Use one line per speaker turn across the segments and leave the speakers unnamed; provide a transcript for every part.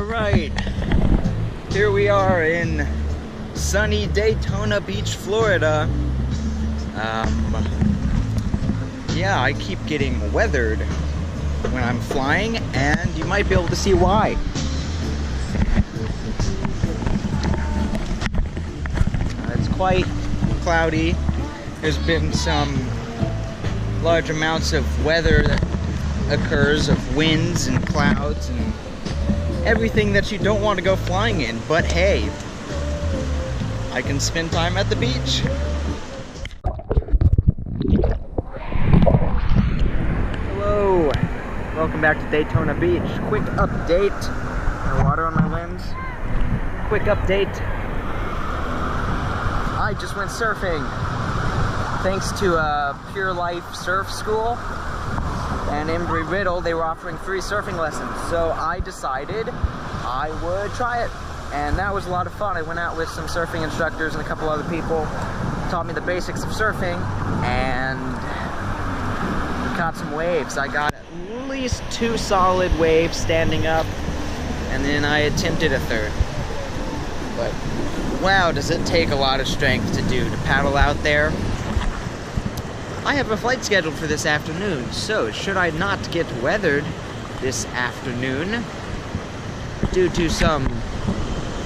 Alright, here we are in sunny Daytona Beach, Florida. Yeah, I keep getting weathered when I'm flying, and you might be able to see why. It's quite cloudy. There's been some large amounts of weather that occurs, of winds and clouds and everything that you don't want to go flying in, but hey, I can spend time at the beach. Hello, welcome back to Daytona Beach. Quick update. Water on my limbs. Quick update. I just went surfing thanks to Pure Life Surf School and Embry-Riddle. They were offering free surfing lessons, so I decided I would try it, and that was a lot of fun. I went out with some surfing instructors and a couple other people, taught me the basics of surfing, and we caught some waves. I got at least 2 solid waves standing up, and then I attempted a third. But wow, does it take a lot of strength to paddle out there. I have a flight scheduled for this afternoon, so should I not get weathered this afternoon due to some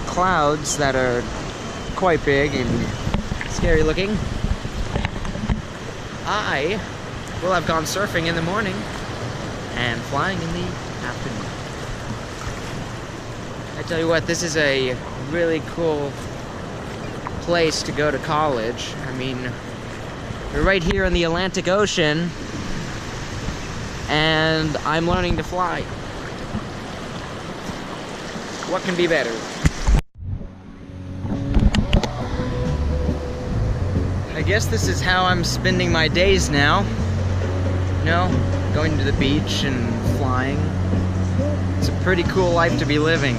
clouds that are quite big and scary looking, I will have gone surfing in the morning and flying in the afternoon. I tell you what, this is a really cool place to go to college. I mean, we're right here in the Atlantic Ocean, and I'm learning to fly. What can be better? I guess this is how I'm spending my days now. You know, going to the beach and flying. It's a pretty cool life to be living.